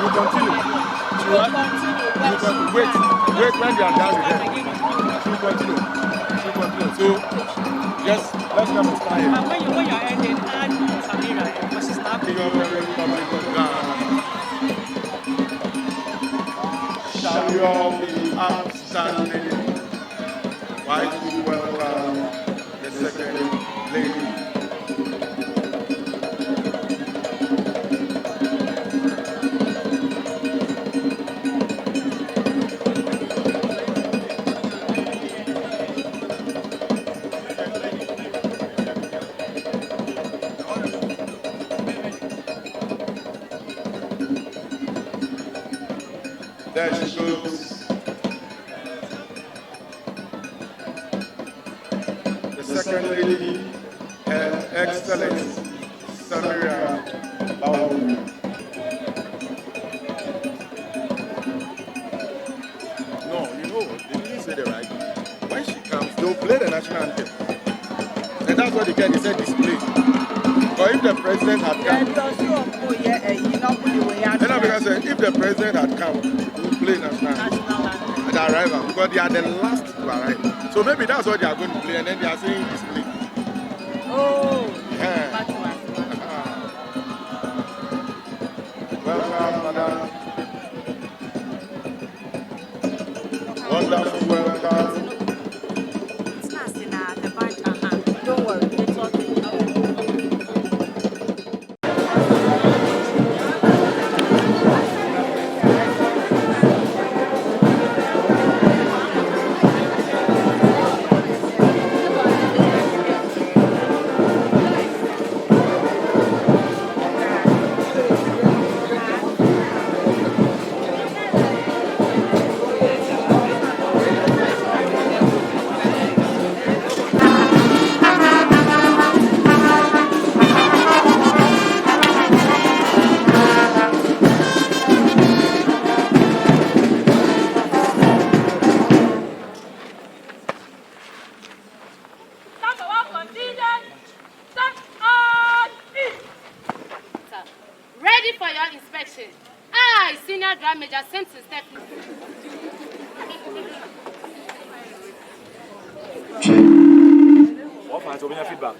continue. She will continue. Wait when they are done with her. She'll continue. So, just let's come and start here. When you're ending, add Samira, because she's not King of the Republic of Ghana. Shall we all be upstanding? Why do we welcome the second lady? There she goes. The second lady, Her Excellency Samira Bawu. No, you know, they didn't say the right. When she comes, they'll play the national anthem. And that's what they get, they said display. But if the president had come, if the president had come, we'll play national anthem at the arrival, because they are the last to arrive. So maybe that's what they are going to play, and then they are saying display. Oh, Yeah. Welcome, madam. Wonderful welcome. don't worry, it's okay. Ready for your inspection. I, Senior Drum Major Simpson Stephanie. What fans will feedback?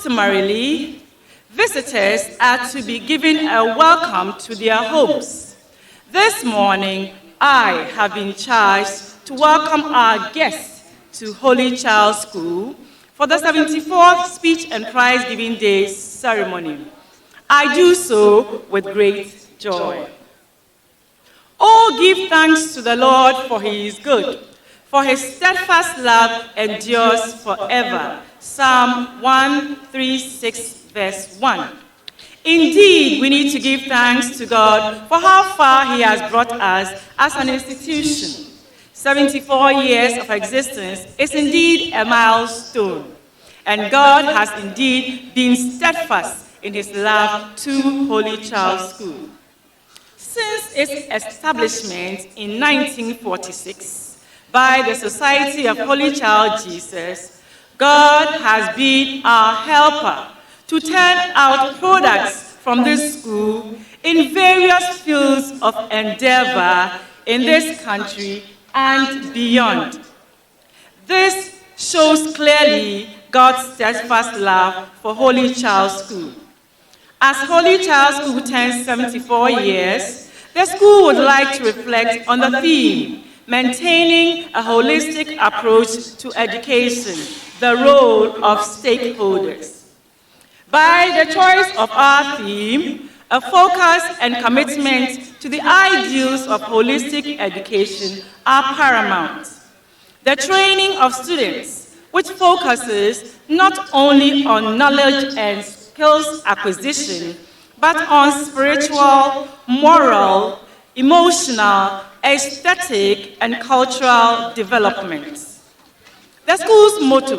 Customarily, visitors are to be given a welcome to their homes. This morning, I have been charged to welcome our guests to Holy Child School for the 74th Speech and Prize Giving Day ceremony. I do so with great joy. Oh, give thanks to the Lord, for he is good, for his steadfast love endures forever. Psalm 136, verse 1. Indeed, we need to give thanks to God for how far he has brought us as an institution. 74 years of existence is indeed a milestone, and God has indeed been steadfast in his love to Holy Child School. Since its establishment in 1946 by the Society of Holy Child Jesus, God has been our helper to turn out products from this school in various fields of endeavor in this country and beyond. This shows clearly God's steadfast love for Holy Child School. As Holy Child School turns 74 years, the school would like to reflect on the theme, maintaining a holistic approach to education, the role of stakeholders. By the choice of our theme, a focus and commitment to the ideals of holistic education are paramount. The training of students, which focuses not only on knowledge and skills acquisition, but on spiritual, moral, emotional, aesthetic, and cultural development. The school's motto,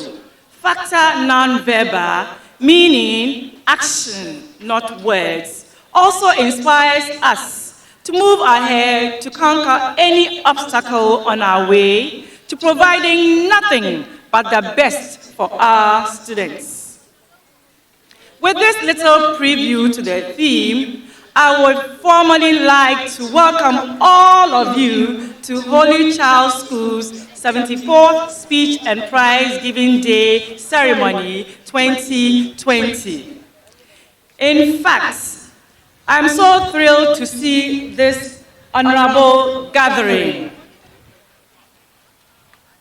Facta non verba, meaning action, not words, also inspires us to move ahead to conquer any obstacle on our way to providing nothing but the best for our students. With this little preview to the theme, I would formally like to welcome all of you to Holy Child School's 74th Speech and Prize Giving Day Ceremony 2020. In fact, I'm so thrilled to see this honorable gathering.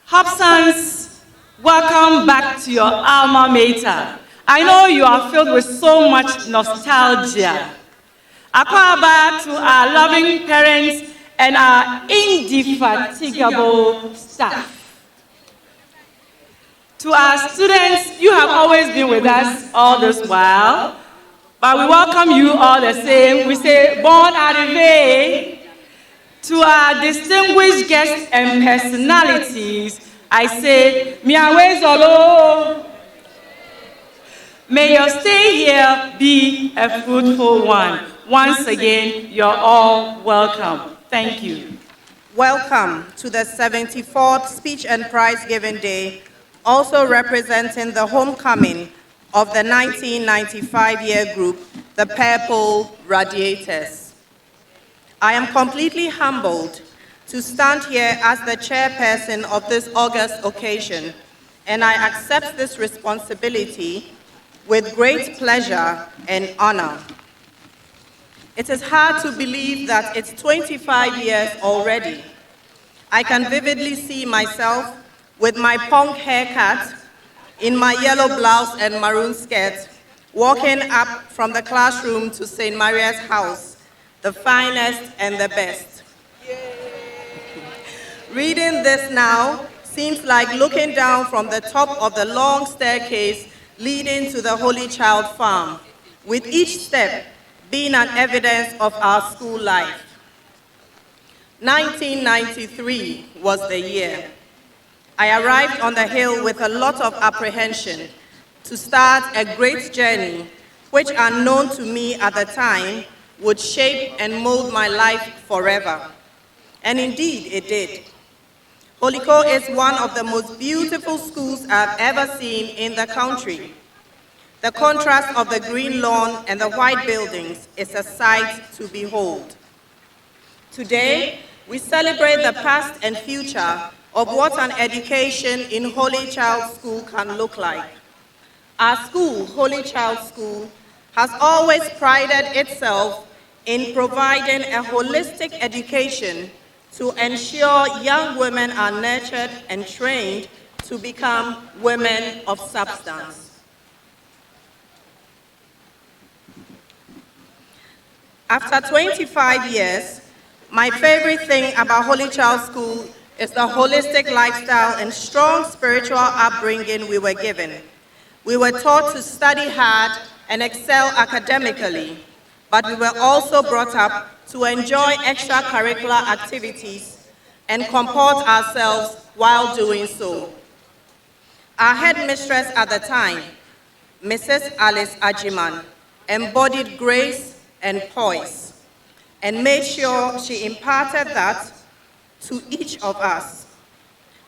Hobsons, welcome back to your alma mater. I know you are filled with so much nostalgia. Akwaba to our loving parents and our indefatigable staff. To our students, you have always been with us all this while, but we welcome you all the same. We say, bon arrivé. To our distinguished guests and personalities, I say, miawe zolo. May your stay here be a fruitful one. Once again, you're all welcome. Thank you. Welcome to the 74th Speech and Prize Giving Day, also representing the homecoming of the 1995 year group, the Purple Radiators. I am completely humbled to stand here as the chairperson of this august occasion, and I accept this responsibility with great pleasure and honor. It is hard to believe that it's 25 years already. I can vividly see myself with my punk haircut, in my yellow blouse and maroon skirt, walking up from the classroom to St. Maria's house, the finest and the best. Reading this now seems like looking down from the top of the long staircase leading to the Holy Child Farm, with each step being an evidence of our school life. 1993 was the year. I arrived on the hill with a lot of apprehension to start a great journey, which, unknown to me at the time, would shape and mold my life forever. And indeed, it did. Holiko is one of the most beautiful schools I've ever seen in the country. The contrast of the green lawn and the white buildings is a sight to behold. Today, we celebrate the past and future of what an education in Holy Child School can look like. Our school, Holy Child School, has always prided itself in providing a holistic education to ensure young women are nurtured and trained to become women of substance. After 25 years, my favorite thing about Holy Child School is the holistic lifestyle and strong spiritual upbringing we were given. We were taught to study hard and excel academically, but we were also brought up to enjoy extracurricular activities and comport ourselves while doing so. Our headmistress at the time, Mrs. Alice Ajiman, embodied grace and poise and made sure she imparted that to each of us.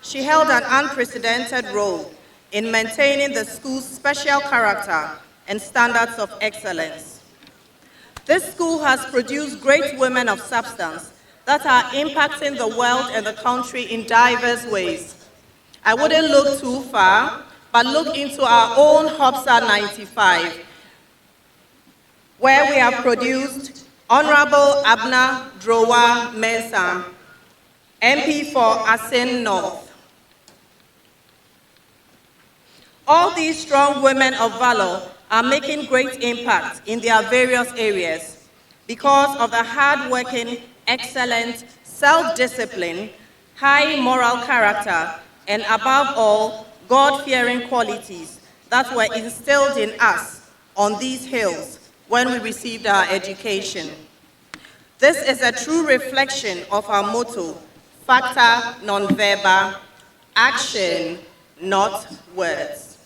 She held an unprecedented role in maintaining the school's special character and standards of excellence. This school has produced great women of substance that are impacting the world and the country in diverse ways. I wouldn't look too far, but look into our own HOPSA 95, where we have produced Honorable Abna Drowa Mensah, MP for Asin North. All these strong women of valor are making great impact in their various areas because of the hard-working, excellent, self-discipline, high moral character, and above all, God-fearing qualities that were instilled in us on these hills when we received our education. This is a true reflection of our motto, facta non verba, action, not words.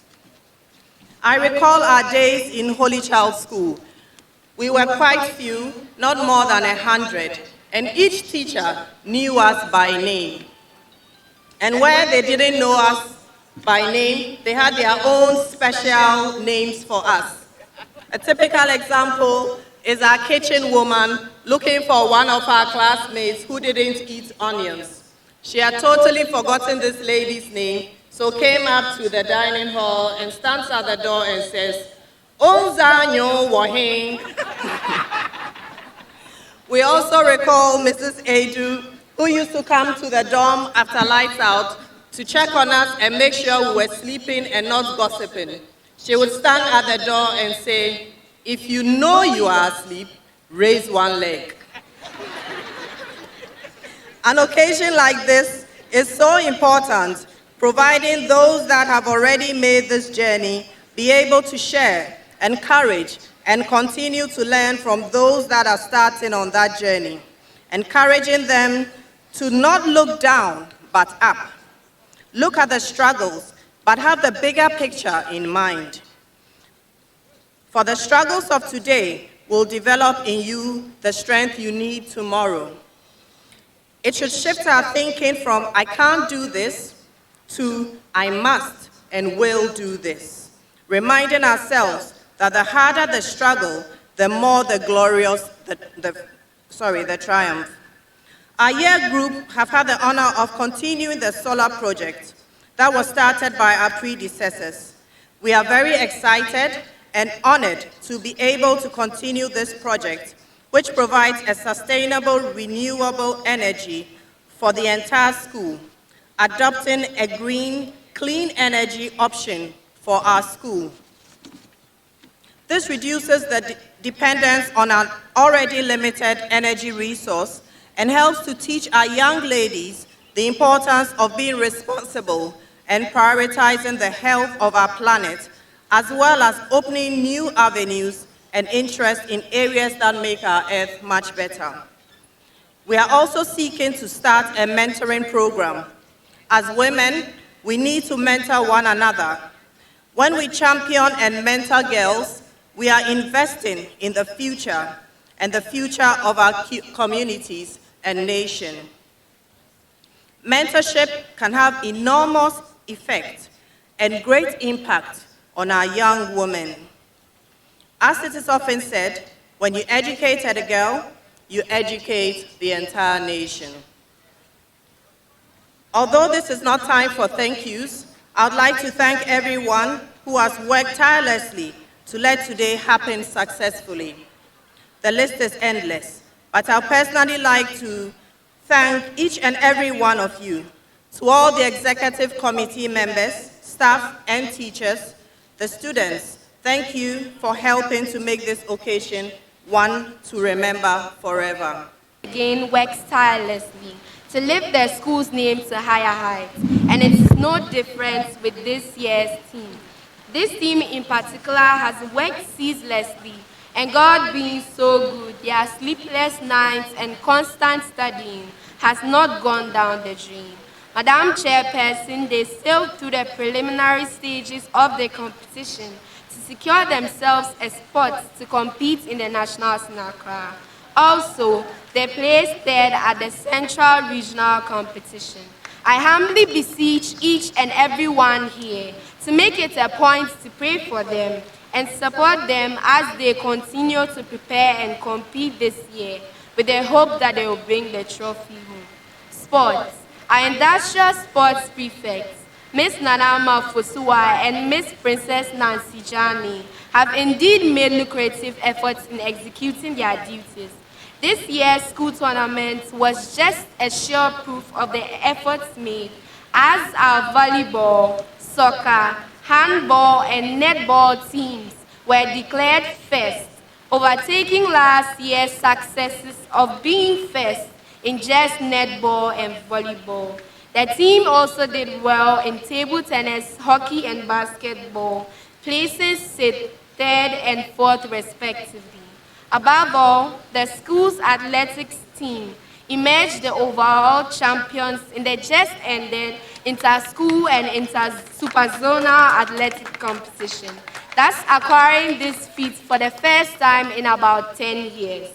I recall our days in Holy Child School. We were quite few, not more than 100, and each teacher knew us by name. And where they didn't know us by name, they had their own special names for us. A typical example is our kitchen woman looking for one of our classmates who didn't eat onions. She had totally forgotten this lady's name, so came up to the dining hall and stands at the door and says, "Onzanyo Wahing." We also recall Mrs. Edu, who used to come to the dorm after lights out to check on us and make sure we were sleeping and not gossiping. She would stand at the door and say, "If you know you are asleep, raise one leg." An occasion like this is so important, providing those that have already made this journey be able to share, encourage, and continue to learn from those that are starting on that journey, encouraging them to not look down, but up. Look at the struggles, but have the bigger picture in mind. For the struggles of today will develop in you the strength you need tomorrow. It should shift our thinking from "I can't do this" to "I must and will do this," reminding ourselves that the harder the struggle, the more the glorious the triumph. Our year group have had the honor of continuing the solar project that was started by our predecessors. We are very excited and honored to be able to continue this project, which provides a sustainable, renewable energy for the entire school, adopting a green, clean energy option for our school. This reduces the dependence on an already limited energy resource and helps to teach our young ladies the importance of being responsible and prioritizing the health of our planet, as well as opening new avenues and interest in areas that make our earth much better. We are also seeking to start a mentoring program. As women, we need to mentor one another. When we champion and mentor girls, we are investing in the future and the future of our communities and nation. Mentorship can have enormous effect and great impact on our young women. As it is often said, when you educate a girl, you educate the entire nation. Although this is not time for thank yous, I would like to thank everyone who has worked tirelessly to let today happen successfully. The list is endless, but I'd personally like to thank each and every one of you. To all the executive committee members, staff, and teachers, the students, thank you for helping to make this occasion one to remember forever. Again works tirelessly to lift their school's name to higher heights, and it's no different with this year's team. This team in particular has worked ceaselessly, and God being so good, their sleepless nights and constant studying has not gone down the drain. Madam Chairperson, they sailed through the preliminary stages of the competition to secure themselves a spot to compete in the nationals in Accra. Also, they placed third at the Central Regional Competition. I humbly beseech each and every one here to make it a point to pray for them and support them as they continue to prepare and compete this year with the hope that they will bring the trophy home. Sports. Our industrial sports prefects, Miss Nanama Fosua and Miss Princess Nancy Jani, have indeed made lucrative efforts in executing their duties. This year's school tournament was just a sure proof of the efforts made as our volleyball, soccer, handball, and netball teams were declared first, overtaking last year's successes of being first in just netball and volleyball. The team also did well in table tennis, hockey, and basketball, placing third and fourth respectively. Above all, the school's athletics team emerged the overall champions in the just ended inter-school and inter-superzonal athletic competition, thus acquiring this feat for the first time in about 10 years.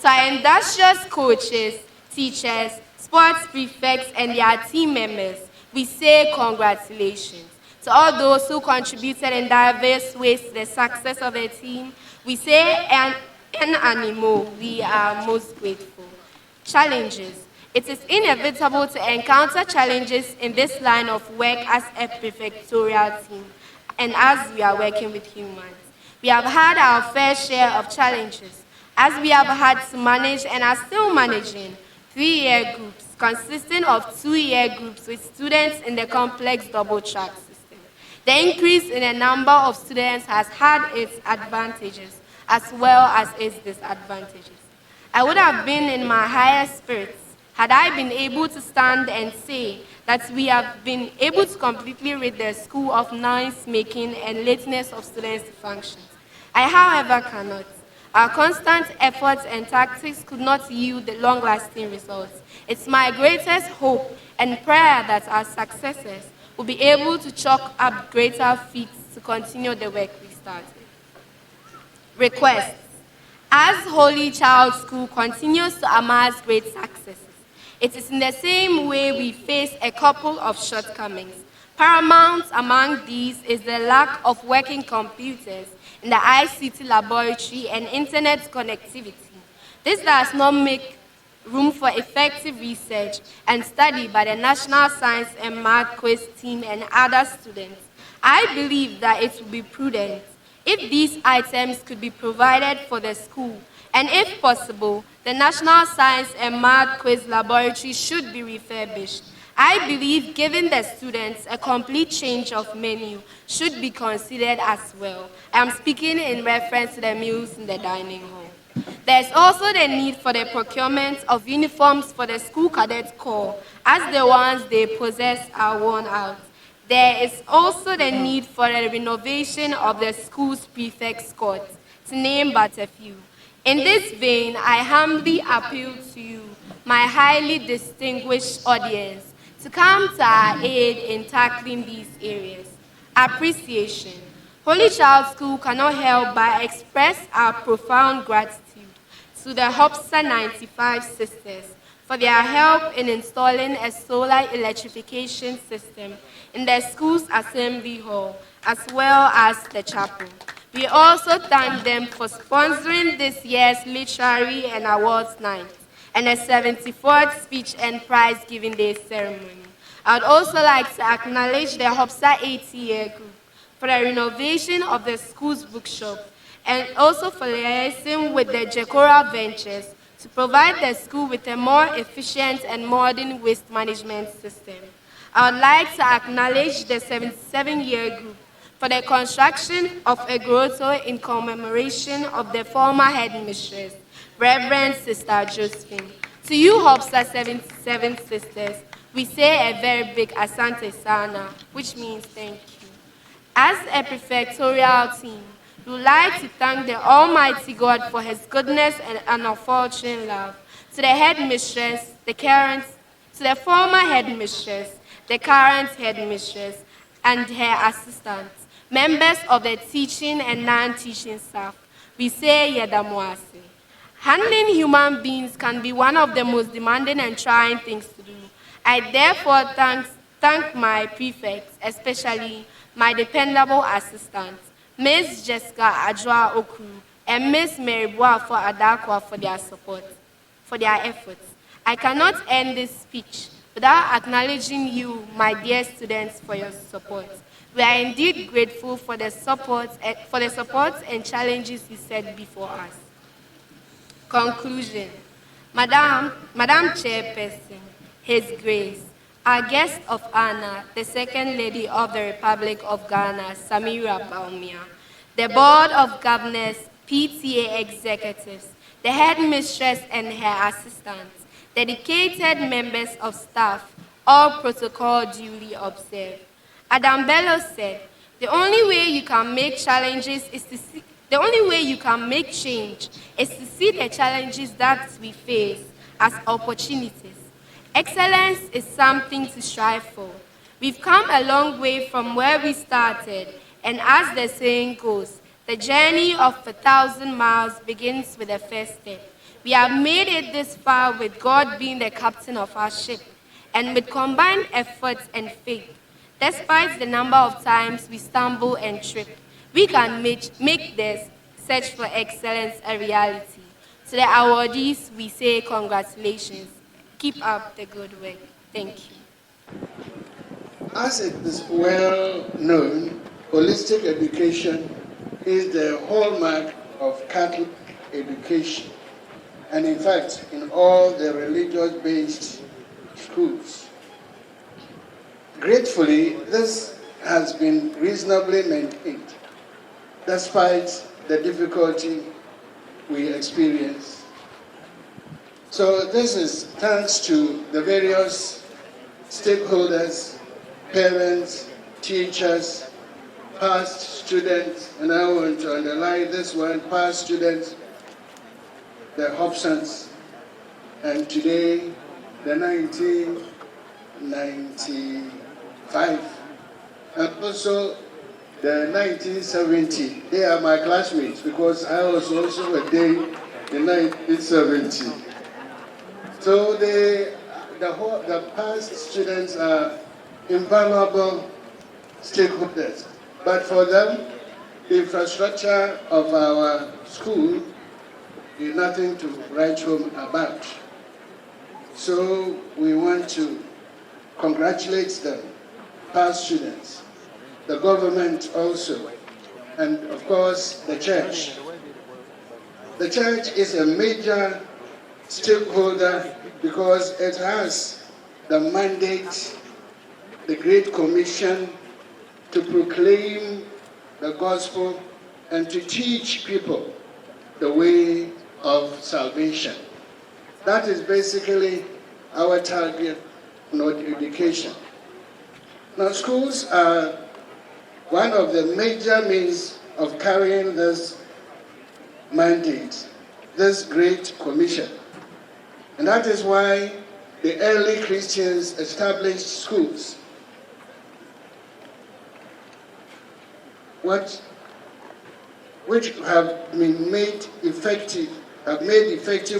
To our industrious coaches, teachers, sports prefects, and their team members, we say congratulations. To all those who contributed in diverse ways to the success of the team, we say an animo, we are most grateful. Challenges. It is inevitable to encounter challenges in this line of work as a prefectorial team and as we are working with humans. We have had our fair share of challenges, as we have had to manage and are still managing 3-year groups consisting of 2-year groups with students in the complex double-track system. The increase in the number of students has had its advantages as well as its disadvantages. I would have been in my highest spirits had I been able to stand and say that we have been able to completely rid the school of noise-making and lateness of students' functions. I, however, cannot. Our constant efforts and tactics could not yield the long-lasting results. It's my greatest hope and prayer that our successors will be able to chalk up greater feats to continue the work we started. Requests. As Holy Child School continues to amass great successes, it is in the same way we face a couple of shortcomings. Paramount among these is the lack of working computers in the ICT laboratory and internet connectivity. This does not make room for effective research and study by the National Science and Math Quiz team and other students. I believe that it would be prudent if these items could be provided for the school, and if possible, the National Science and Math Quiz Laboratory should be refurbished. I believe giving the students a complete change of menu should be considered as well. I am speaking in reference to the meals in the dining hall. There is also the need for the procurement of uniforms for the school cadet corps, as the ones they possess are worn out. There is also the need for the renovation of the school's prefect's court, to name but a few. In this vein, I humbly appeal to you, my highly distinguished audience, to come to our aid in tackling these areas. Appreciation. Holy Child School cannot help but express our profound gratitude to the HOPSA 95 sisters for their help in installing a solar electrification system in the school's assembly hall, as well as the chapel. We also thank them for sponsoring this year's literary and awards night and the 74th speech and prize giving day ceremony. I would also like to acknowledge the HOPSA 80-year group for for the renovation of the school's bookshop, and also for liaising with the Jekora Ventures to provide the school with a more efficient and modern waste management system. I would like to acknowledge the 77-year group for the construction of a grotto in commemoration of the former headmistress, Reverend Sister Josephine. To you, Hopsa 77 sisters, we say a very big Asante Sana, which means thank you. As a prefectorial team, we would like to thank the Almighty God for His goodness and unfortunate love. To the headmistress, to the former headmistress, the current headmistress, and her assistants, members of the teaching and non-teaching staff, we say Yedamuase. Handling human beings can be one of the most demanding and trying things to do. I therefore thank my prefects, especially my dependable assistants, Ms. Jessica Ajwa Okuru and Ms. Mary Boafo Adakwa for their support, for their efforts. I cannot end this speech without acknowledging you, my dear students, for your support. We are indeed grateful for the support and challenges you set before us. Conclusion. Madam Chairperson, His Grace, our guest of honor, the Second Lady of the Republic of Ghana, Samira Baumia, the Board of Governors, PTA executives, the headmistress and her assistants, dedicated members of staff, all protocol duly observed. Adam Bello said, the only way you can make change is to see the challenges that we face as opportunities. Excellence is something to strive for. We've come a long way from where we started, and as the saying goes, the journey of 1,000 miles begins with the first step. We have made it this far with God being the captain of our ship, and with combined efforts and faith. Despite the number of times we stumble and trip, we can make this search for excellence a reality. To the awardees, we say congratulations. Keep up the good work. Thank you. As it is well known, holistic education is the hallmark of Catholic education, and in fact, in all the religious-based schools. Gratefully, this has been reasonably maintained, despite the difficulty we experience. So this is thanks to the various stakeholders, parents, teachers, past students, and I want to underline this one, past students, the Hobsons, and today the 1995, and also the 1970. They are my classmates because I was also a day in 1970. So the past students are invaluable stakeholders. But for them, the infrastructure of our school is nothing to write home about. So we want to congratulate them, past students, the government also, and of course the church. The church is a major stakeholder because it has the mandate, the Great Commission, to proclaim the gospel and to teach people the way of salvation. That is basically our target, not education. Now, schools are one of the major means of carrying this mandate, this Great Commission. And that is why the early Christians established schools. Which have been made effective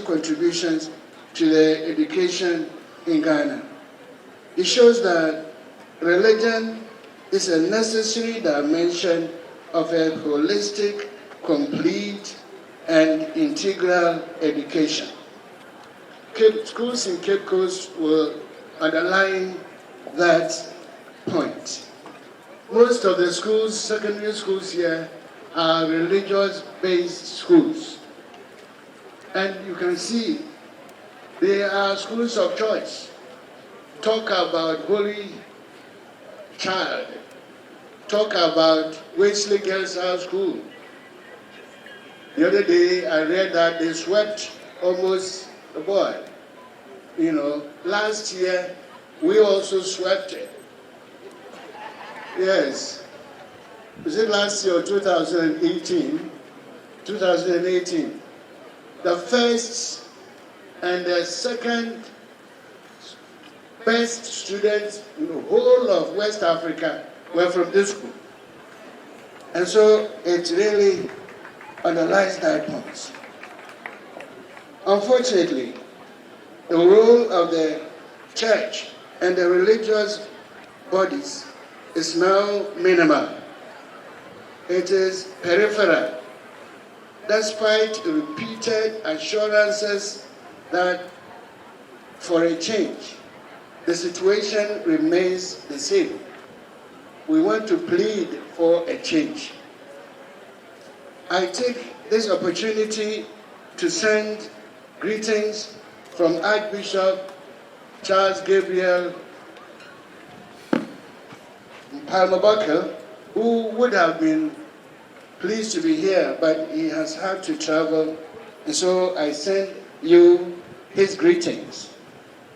contributions to the education in Ghana. It shows that religion is a necessary dimension of a holistic, complete, and integral education. Schools in Cape Coast will underline that point. most of the schools, secondary schools here, are religious-based schools. And you can see they are schools of choice. Talk about Holy Child. Talk about Wesley Girls House School. The other day I read that they swept almost the board. You know, last year we also swept it. Yes. Was it last year or 2018? 2018. The first and the second best students in the whole of West Africa were from this school. And so it really underlies that point. Unfortunately, the role of the church and the religious bodies is now minimal. It is peripheral, despite repeated assurances that for a change, the situation remains the same. We want to plead for a change. I take this opportunity to send greetings from Archbishop Charles Gabriel Palmer-Buckle, who would have been pleased to be here, but he has had to travel, and so I send you his greetings.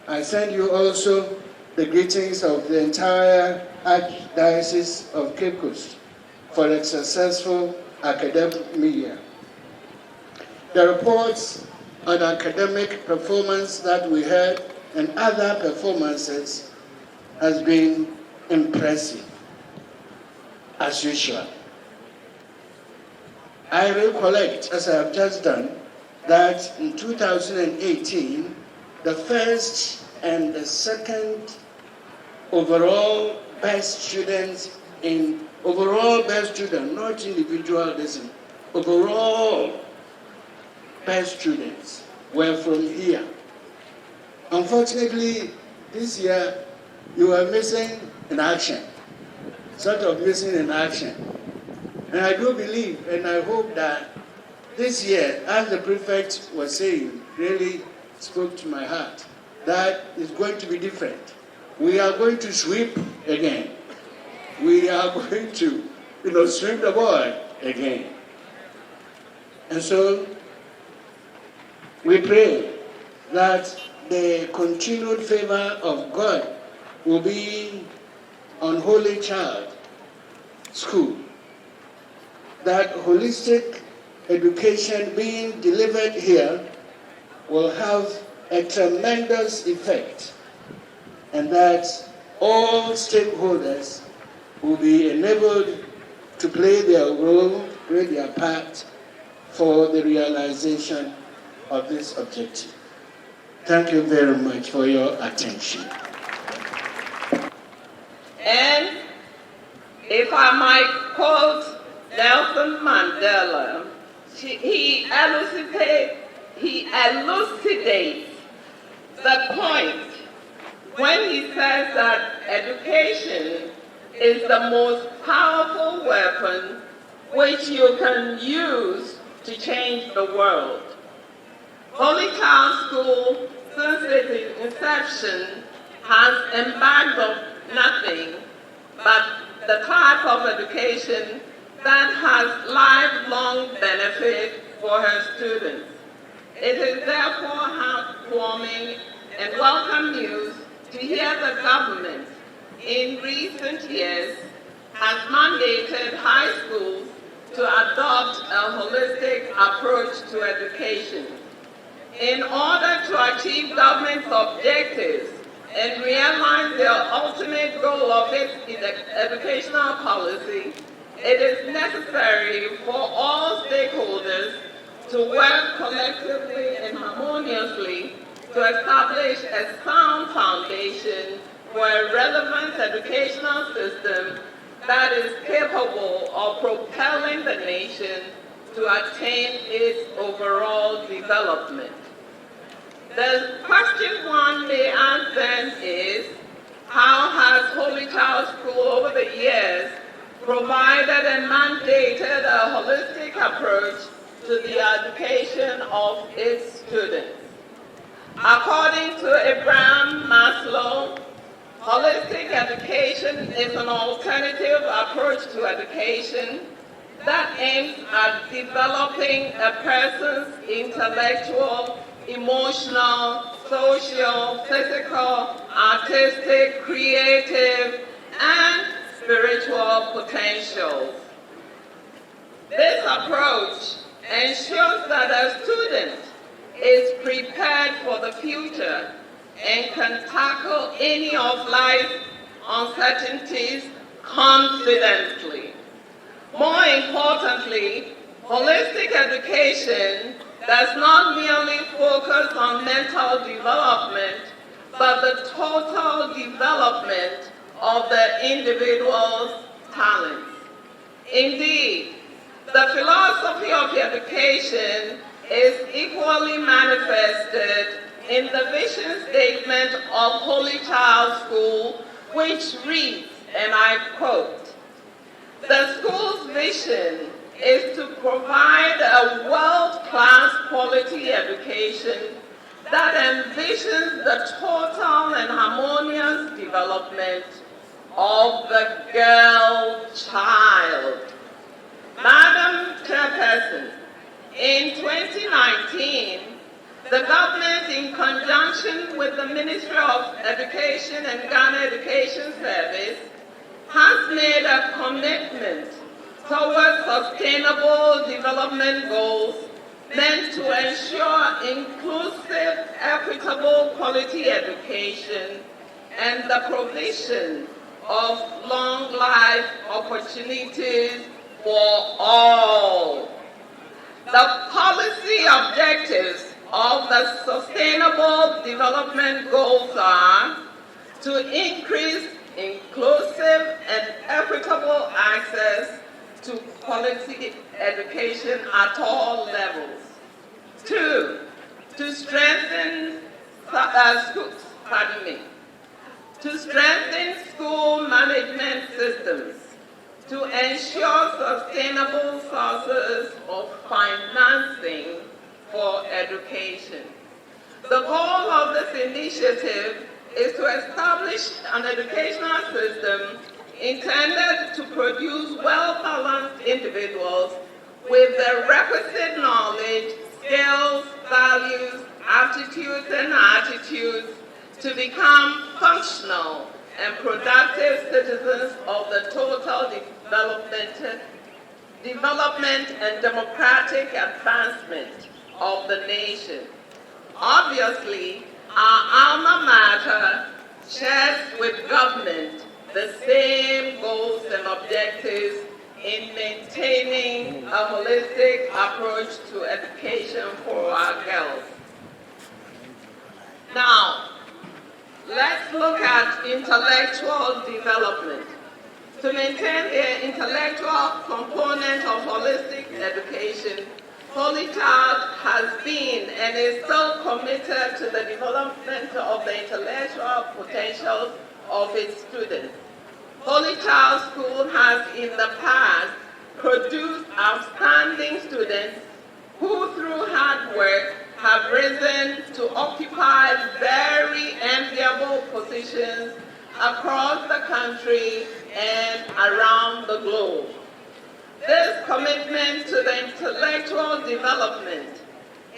I send you also the greetings of the entire Archdiocese of Cape Coast for a successful academic year. The reports on academic performance that we heard and other performances has been impressive, as usual. I recollect, as I have just done, that in 2018, the first and the second overall best students not individualism, overall best students were from here. Unfortunately, this year, you are missing in action, sort of missing in action. And I do believe and I hope that this year, as the prefect was saying, really spoke to my heart, that is going to be different. We are going to sweep again. We are going to, sweep the board again. And so, we pray that the continued favor of God will be on Holy Child School, that holistic education being delivered here will have a tremendous effect, and that all stakeholders will be enabled to play their role, play their part for the realization of this objective. Thank you very much for your attention. And if I might quote Nelson Mandela, he elucidates the point when he says that education is the most powerful weapon which you can use to change the world. Holy Child School, since its inception, has embarked on nothing but the type of education that has lifelong benefit for her students. It is therefore heartwarming and welcome news to hear the government in recent years has mandated high schools to adopt a holistic approach to education. In order to achieve government's objectives and realize their ultimate goal of its educational policy, it is necessary for all stakeholders to work collectively and harmoniously to establish a sound foundation for a relevant educational system that is capable of propelling the nation to attain its overall development. The question one may ask then is, how has Holy Child School over the years provided and mandated a holistic approach to the education of its students. According to Abraham Maslow, holistic education is an alternative approach to education that aims at developing a person's intellectual, emotional, social, physical, artistic, creative, and spiritual potentials. This approach ensures that a student is prepared for the future and can tackle any of life's uncertainties confidently. More importantly, holistic education does not merely focus on mental development, but the total development of the individual's talents. Indeed, the philosophy of education is equally manifested in the vision statement of Holy Child School, which reads, and I quote, "The school's vision is to provide a world-class quality education that envisions the total and harmonious development of the girl child." Madam Chairperson, in 2019, the government, in conjunction with the Ministry of Education and Ghana Education Service, has made a commitment towards sustainable development goals meant to ensure inclusive, equitable, quality education and the provision of long life opportunities for all. The policy objectives of the Sustainable Development Goals are to increase inclusive and equitable access to quality education at all levels. 2, to strengthen school management systems to ensure sustainable sources of financing for education. The goal of this initiative is to establish an educational system intended to produce well-balanced individuals with the requisite knowledge, skills, values, aptitudes, and attitudes to become functional and productive citizens of the total development and democratic advancement of the nation. Obviously, our alma mater shares with government the same goals and objectives in maintaining a holistic approach to education for our girls. Now, let's look at intellectual development. To maintain the intellectual component of holistic education, Holy Child has been and is still committed to the development of the intellectual potentials of its students. Holy Child School has in the past produced outstanding students who through hard work have risen to occupy very enviable positions across the country and around the globe. This commitment to the intellectual development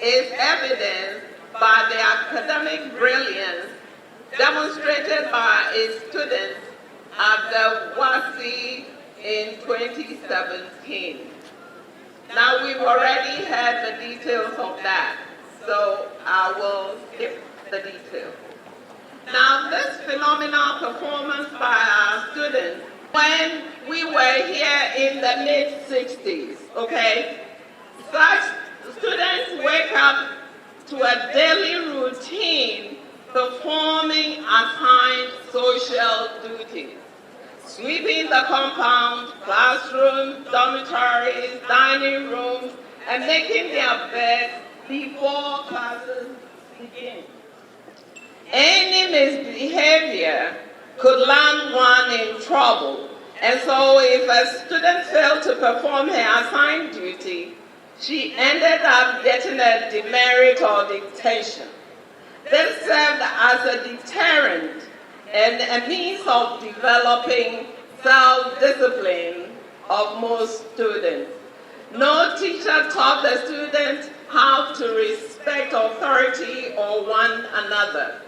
is evidenced by the academic brilliance demonstrated by its students at the WASI in 2017. Now, we've already had the details of that, so I will skip the details. Now, this phenomenal performance by our students, when we were here in the mid-60s, okay, such students wake up to a daily routine performing assigned social duties, sweeping the compound, classrooms, dormitories, dining rooms, and making their beds before classes begin. Any misbehavior could land one in trouble, And so if a student failed to perform her assigned duty, she ended up getting a demerit or detention. This served as a deterrent and a means of developing self-discipline of most students. No teacher taught the students how to respect authority or one another.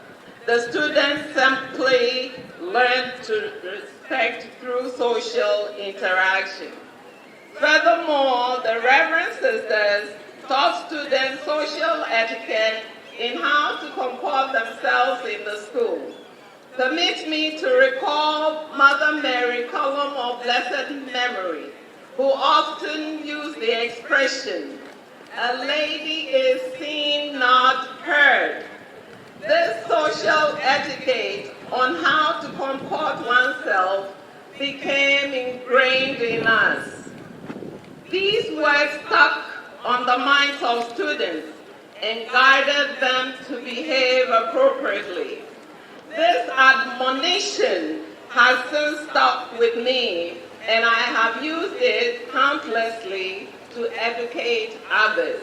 The students simply learned to respect through social interaction. Furthermore, the Reverend Sisters taught students social etiquette in how to comport themselves in the school. Permit me to recall Mother Mary Column of blessed memory, who often used the expression, "A lady is seen, not heard." This social etiquette on how to comport oneself became ingrained in us. These words stuck on the minds of students and guided them to behave appropriately. This admonition has since stuck with me, and I have used it countlessly to educate others.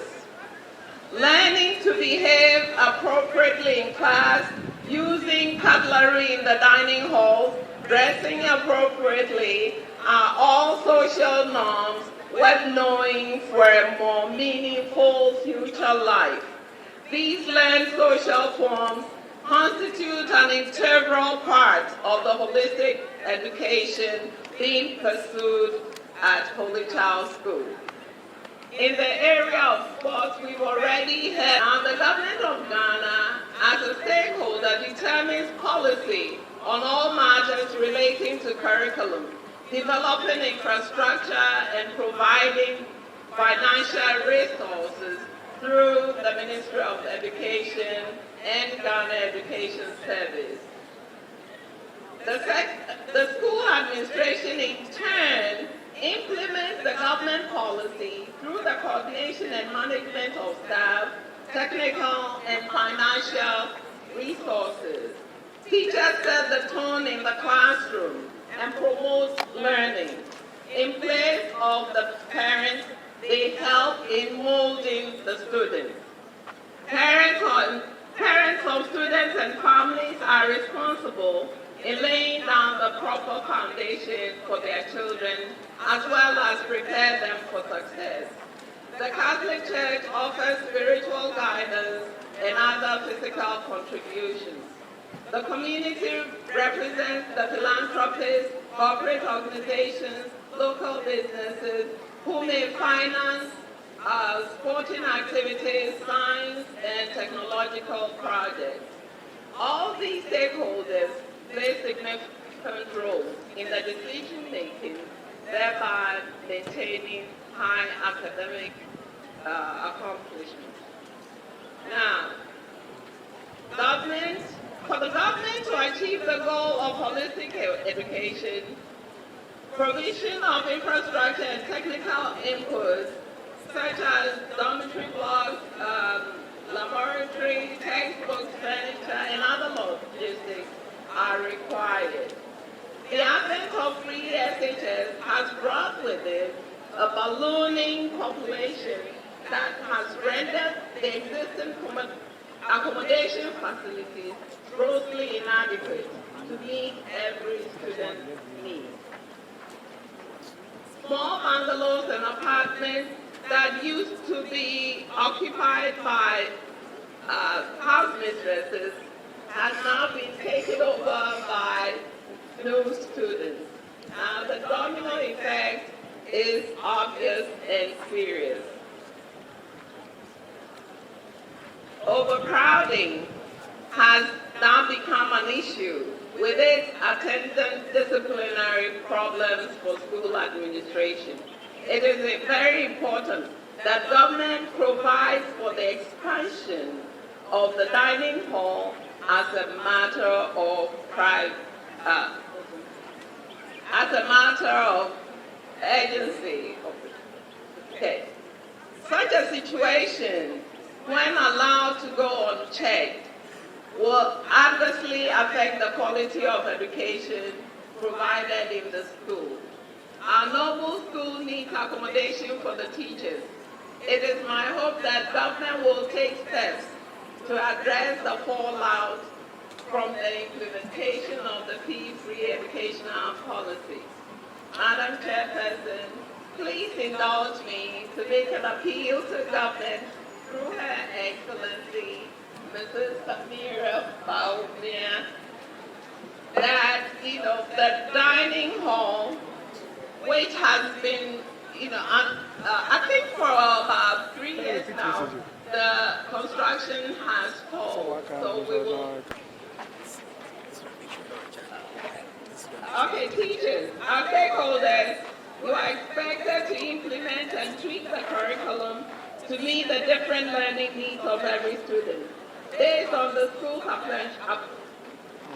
Learning to behave appropriately in class, using cutlery in the dining hall, dressing appropriately are all social norms worth knowing for a more meaningful future life. These learned social forms constitute an integral part of the holistic education being pursued at Holy Child School. In the area of sports, we've already heard the government of Ghana, as a stakeholder, determines policy on all matters relating to curriculum, developing infrastructure, and providing financial resources through the Ministry of Education and Ghana Education Service. The school administration, in turn, implements the government policy through the coordination and management of staff, technical and financial resources. Teachers set the tone in the classroom and promote learning. In place of the parents, they help in molding the students. Parents of students and families are responsible in laying down the proper foundation for their children, as well as prepare them for success. The Catholic Church offers spiritual guidance and other physical contributions. The community represents the philanthropists, corporate organizations, local businesses who may finance sporting activities, science, and technological projects. All these stakeholders play significant roles in the decision-making, thereby maintaining high academic accomplishments. Now, for the government to achieve the goal of holistic education, provision of infrastructure and technical inputs, such as dormitory blocks, laboratory, textbooks, furniture, and other logistics are required. The advent of free SHS has brought with it a ballooning population that has rendered the existing accommodation facilities grossly inadequate to meet every student's needs. Small bungalows and apartments that used to be occupied by house mistresses has now been taken over by new students. Now the domino effect is obvious and serious. Overcrowding has now become an issue with its attendant disciplinary problems for school administration. It is very important that government provides for the expansion of the dining hall as a matter of urgency. Okay. Such a situation, when allowed to go unchecked, will adversely affect the quality of education provided in the school. Our noble school needs accommodation for the teachers. It is my hope that government will take steps to address the fallout from the implementation of the fee-free educational policy. Madam Chairperson, please indulge me to make an appeal to government through Her Excellency, Mrs. Samira Baumia, that, the dining hall, which has been, I think for about 3 years now, the construction has stalled. So we will. Okay, teachers, our stakeholders, you are expected to implement and tweak the curriculum to meet the different learning needs of every student. Based on the school's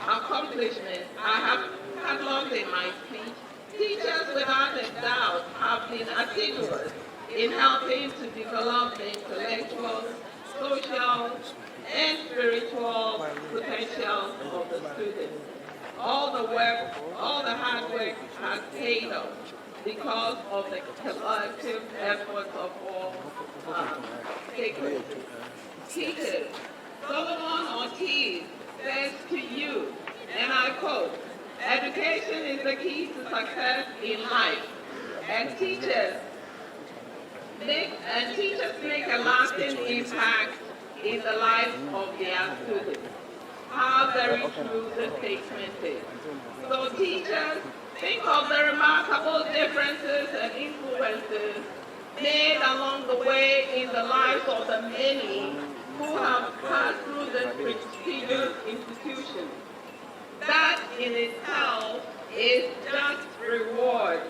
accomplishments I have cataloged in my speech, teachers without a doubt have been assiduous in helping to develop the intellectual, social, and spiritual potential of the students. All the hard work has paid off because of the collective efforts of all stakeholders. Teachers, Solomon Ortiz says to you, and I quote, "Education is the key to success in life, and teachers make a lasting impact in the lives of their students." How very true the statement is. So teachers, think of the remarkable differences and influences made along the way in the lives of the many who have passed through this prestigious institution. That in itself is just reward.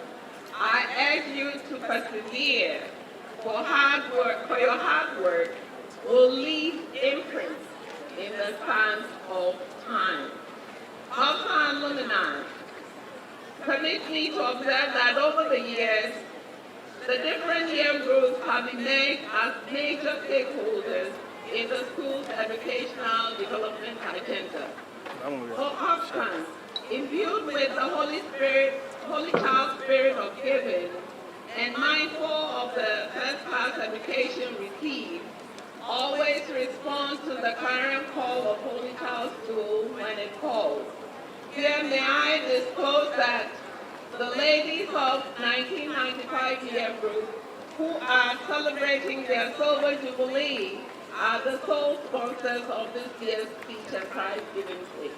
I urge you to persevere, for your hard work will leave imprints in the sands of time. Alpha alumni, permit me to observe that over the years, the different year groups have emerged as major stakeholders in the school's educational development agenda. For options, imbued with the Holy Child spirit of giving, and mindful of the first-class education received, always respond to the current call of Holy Child School when it calls. Here may I disclose that the ladies of 1995 year group, who are celebrating their silver jubilee, are the sole sponsors of this year's speech and prize giving day.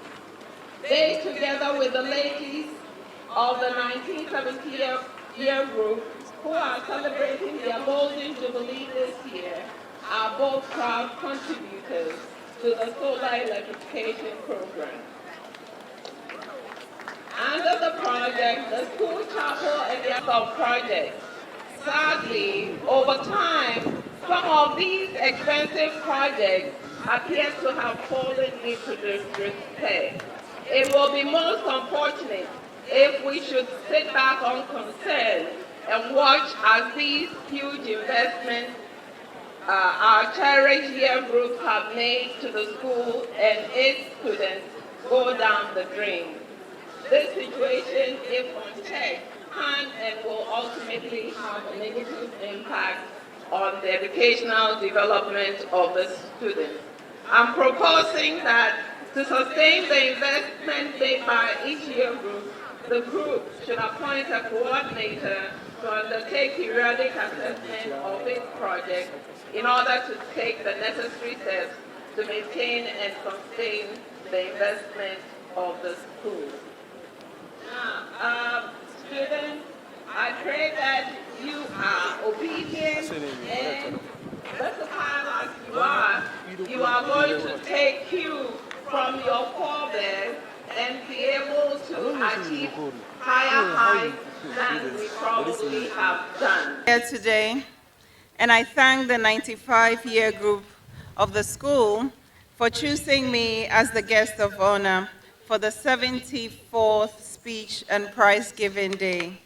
They, together with the ladies of the 1970 year group, who are celebrating their golden jubilee this year, are both proud contributors to the solar electrification program. Under the project, the school chapel and their sub-projects. Sadly, over time, some of these expensive projects appear to have fallen into disrepair. It will be most unfortunate if we should sit back unconcerned and watch as these huge investments our cherished year groups have made to the school and its students go down the drain. This situation, if unchecked, can and will ultimately have a negative impact on the educational development of the students. I'm proposing that to sustain the investment made by each year group, the group should appoint a coordinator to undertake periodic assessment of its project in order to take the necessary steps to maintain and sustain the investment of the school. Now, students, I pray that you are obedient and versatile as you are. You are going to take cue from your forebears and be able to achieve higher heights than we probably have done. Here today, and I thank the 95 year group of the school for choosing me as the guest of honor for the 74th Speech and Prize Giving Day.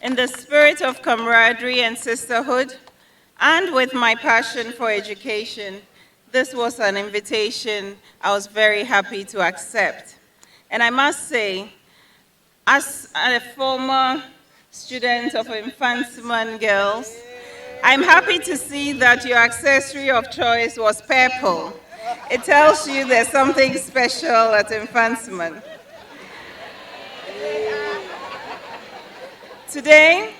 In the spirit of camaraderie and sisterhood, and with my passion for education, this was an invitation I was very happy to accept. And I must say, as a former student of Infantsman Girls, I'm happy to see that your accessory of choice was purple. It tells you there's something special at Infantsman. Today,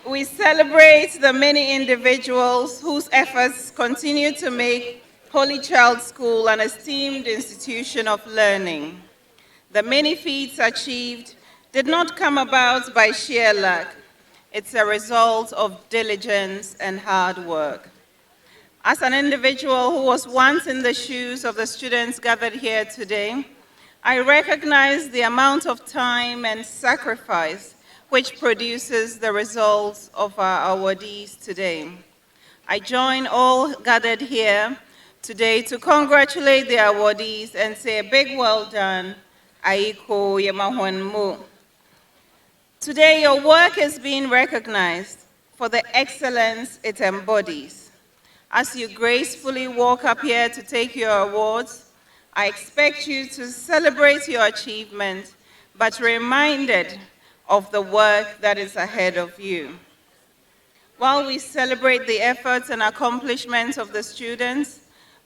we celebrate the many individuals whose efforts continue to make Holy Child School an esteemed institution of learning. The many feats achieved did not come about by sheer luck. It's a result of diligence and hard work. As an individual who was once in the shoes of the students gathered here today, I recognize the amount of time and sacrifice which produces the results of our awardees today. I join all gathered here today to congratulate the awardees and say a big well done, Aiko Yemahwanmu. Today, your work is being recognized for the excellence it embodies. As you gracefully walk up here to take your awards, I expect you to celebrate your achievement, but reminded of the work that is ahead of you. While we celebrate the efforts and accomplishments of the students,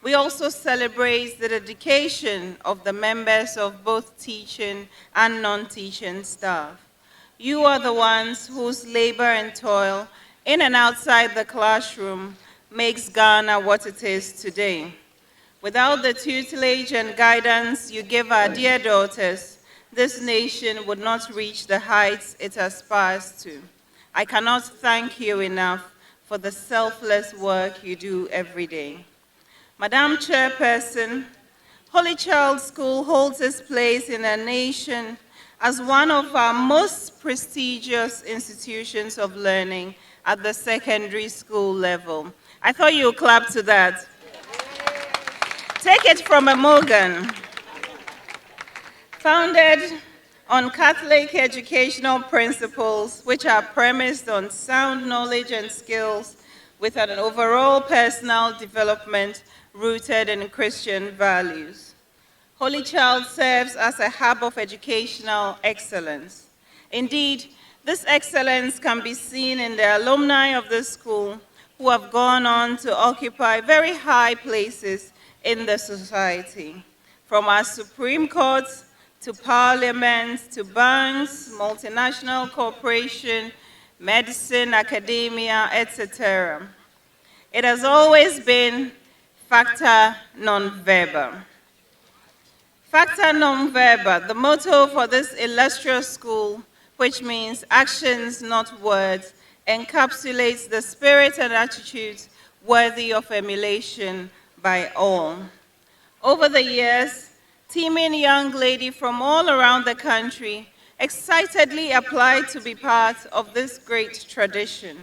we also celebrate the dedication of the members of both teaching and non-teaching staff. You are the ones whose labor and toil in and outside the classroom makes Ghana what it is today. Without the tutelage and guidance you give our dear daughters, this nation would not reach the heights it aspires to. I cannot thank you enough for the selfless work you do every day. Madam Chairperson, Holy Child School holds its place in a nation as one of our most prestigious institutions of learning at the secondary school level. I thought you would clap to that. Take it from a Morgan. Founded on Catholic educational principles, which are premised on sound knowledge and skills with an overall personal development rooted in Christian values. Holy Child serves as a hub of educational excellence. Indeed, this excellence can be seen in the alumni of this school who have gone on to occupy very high places in the society, from our Supreme Courts to parliaments, to banks, multinational corporation, medicine, academia, etc. It has always been facta non verba. Facta non verba, the motto for this illustrious school, which means actions, not words, encapsulates the spirit and attitudes worthy of emulation by all. Over the years, teeming young ladies from all around the country excitedly applied to be part of this great tradition.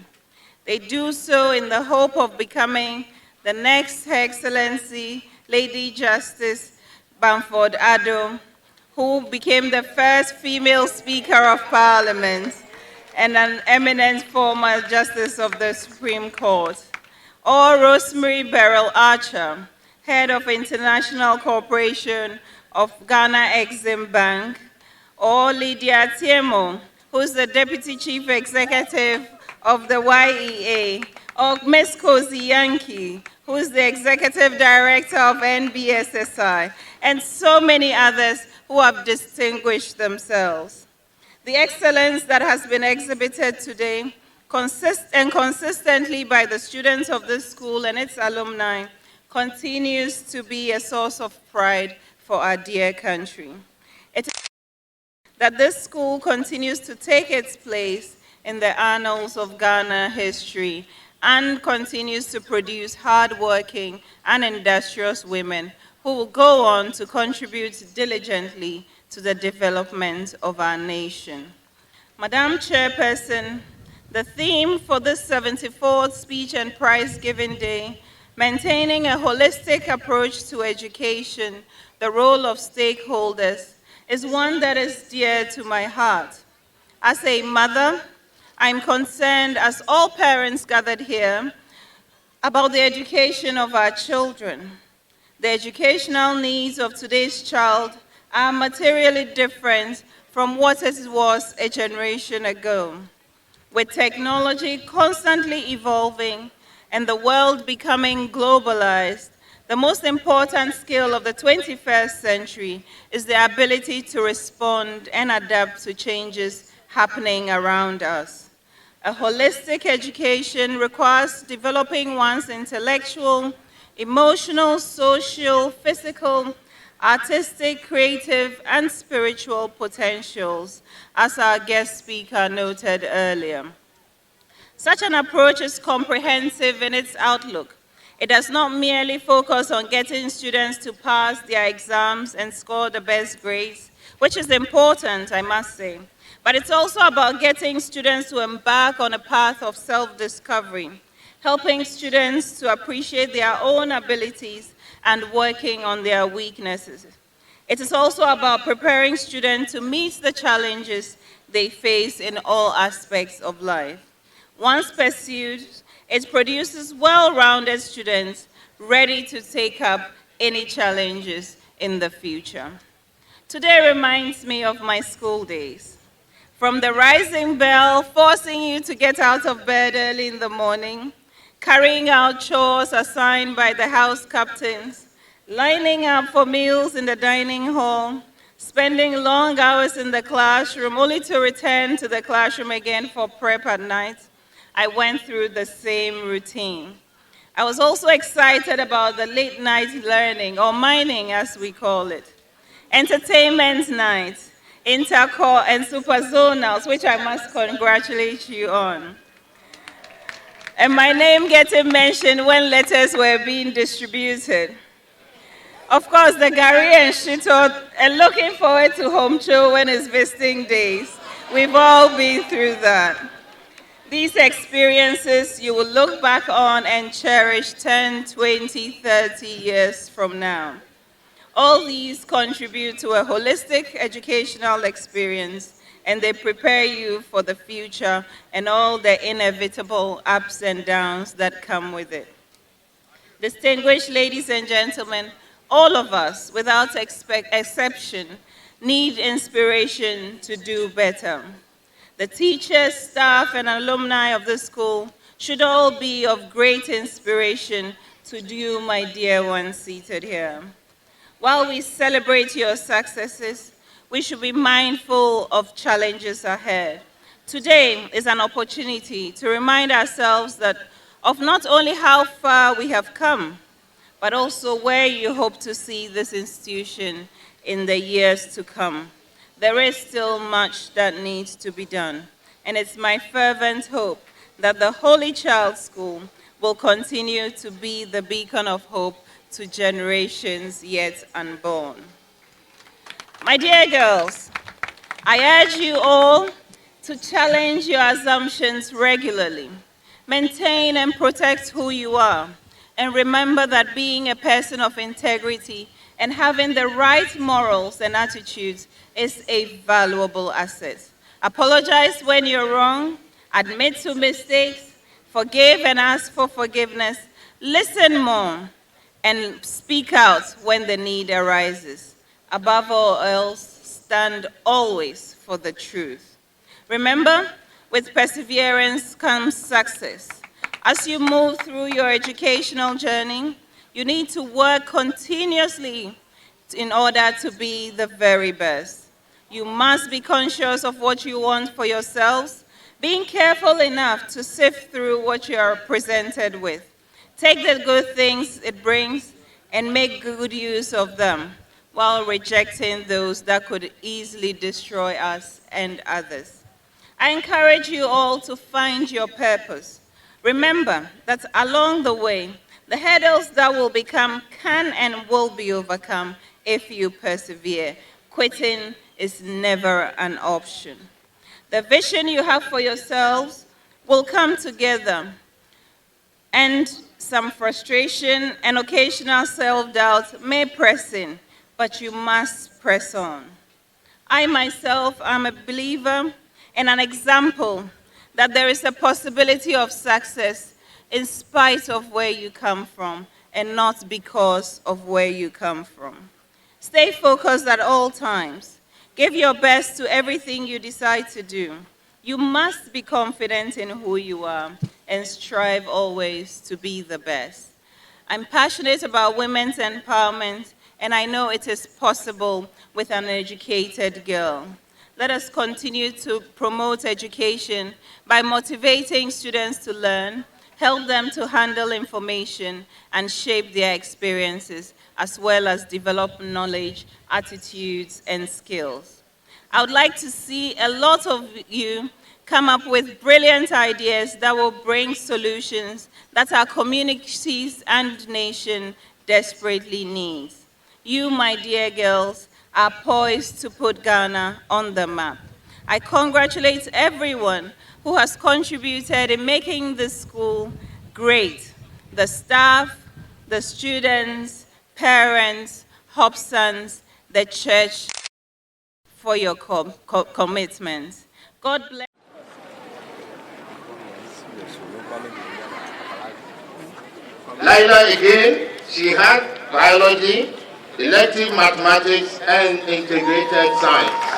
They do so in the hope of becoming the next Her Excellency Lady Justice Bamford Addo, who became the first female Speaker of Parliament and an eminent former Justice of the Supreme Court, or Rosemary Beryl Archer, Head of International Corporation of Ghana Exim Bank, or Lydia Tiemo, who's the Deputy Chief Executive of the YEA, or Ms. Cozy Yankee, who's the Executive Director of NBSSI, and so many others who have distinguished themselves. The excellence that has been exhibited today, consistently by the students of this school and its alumni, continues to be a source of pride for our dear country. It is that this school continues to take its place in the annals of Ghana history and continues to produce hardworking and industrious women who will go on to contribute diligently to the development of our nation. Madam Chairperson, the theme for this 74th Speech and Prize Giving Day, maintaining a holistic approach to education, the role of stakeholders, is one that is dear to my heart. As a mother, I'm concerned, as all parents gathered here, about the education of our children. The educational needs of today's child are materially different from what it was a generation ago. With technology constantly evolving and the world becoming globalized, the most important skill of the 21st century is the ability to respond and adapt to changes happening around us. A holistic education requires developing one's intellectual, emotional, social, physical, artistic, creative, and spiritual potentials, as our guest speaker noted earlier. Such an approach is comprehensive in its outlook. It does not merely focus on getting students to pass their exams and score the best grades, which is important, I must say, but it's also about getting students to embark on a path of self-discovery, helping students to appreciate their own abilities and working on their weaknesses. It is also about preparing students to meet the challenges they face in all aspects of life. Once pursued, it produces well-rounded students ready to take up any challenges in the future. Today reminds me of my school days. From the rising bell, forcing you to get out of bed early in the morning, carrying out chores assigned by the house captains, lining up for meals in the dining hall, spending long hours in the classroom only to return to the classroom again for prep at night, I went through the same routine. I was also excited about the late night learning, or mining as we call it. Entertainment nights, intercore and superzonals, which I must congratulate you on. And my name getting mentioned when letters were being distributed. Of course, the Gary and Shito, and looking forward to home show when it's visiting days. We've all been through that. These experiences you will look back on and cherish 10, 20, 30 years from now. All these contribute to a holistic educational experience, and they prepare you for the future and all the inevitable ups and downs that come with it. Distinguished ladies and gentlemen, all of us, without exception, need inspiration to do better. The teachers, staff, and alumni of the school should all be of great inspiration to you, my dear ones seated here. While we celebrate your successes, we should be mindful of challenges ahead. Today is an opportunity to remind ourselves that of not only how far we have come, but also where you hope to see this institution in the years to come. There is still much that needs to be done, and it's my fervent hope that the Holy Child School will continue to be the beacon of hope to generations yet unborn. My dear girls, I urge you all to challenge your assumptions regularly, maintain and protect who you are, and remember that being a person of integrity and having the right morals and attitudes is a valuable asset. Apologize when you're wrong, admit to mistakes, forgive and ask for forgiveness, listen more, and speak out when the need arises. Above all else, stand always for the truth. Remember, with perseverance comes success. As you move through your educational journey, you need to work continuously in order to be the very best. You must be conscious of what you want for yourselves, being careful enough to sift through what you are presented with. Take the good things it brings and make good use of them, while rejecting those that could easily destroy us and others. I encourage you all to find your purpose. Remember that along the way, the hurdles that will become can and will be overcome if you persevere. Quitting is never an option. The vision you have for yourselves will come together, and some frustration and occasional self-doubt may press in, but you must press on. I myself am a believer and an example that there is a possibility of success in spite of where you come from and not because of where you come from. Stay focused at all times. Give your best to everything you decide to do. You must be confident in who you are and strive always to be the best. I'm passionate about women's empowerment, and I know it is possible with an educated girl. Let us continue to promote education by motivating students to learn, help them to handle information, and shape their experiences, as well as develop knowledge, attitudes, and skills. I would like to see a lot of you come up with brilliant ideas that will bring solutions that our communities and nation desperately need. You, my dear girls, are poised to put Ghana on the map. I congratulate everyone who has contributed in making this school great. The staff, the students, parents, Hobsons, the church, for your commitment. God bless. Laila again, she had biology, elective mathematics, and integrated science.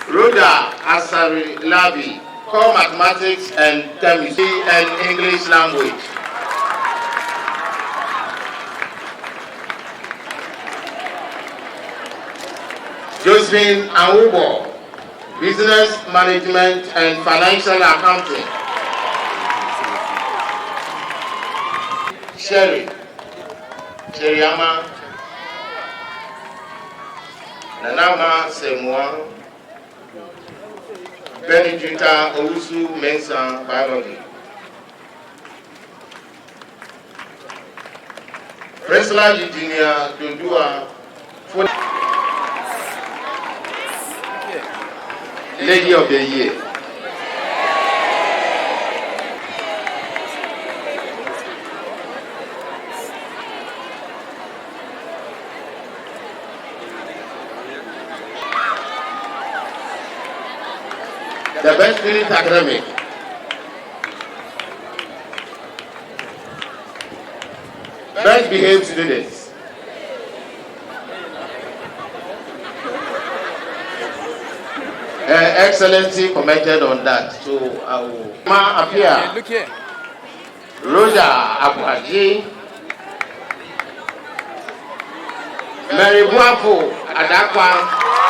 Rhoda Asari Labi, core mathematics and chemistry and English language. Josephine Awubo, business management and financial accounting. Sheriyama, Nanama Semwa, Benedita Owusu Mensah, biology. Presla Virginia Dodua, Lady of the Year. The best student academic. Best behaved students. Excellency commented on that, so I will appear. Look here. Rosa Abuaji, Mary Buapo Adakwa.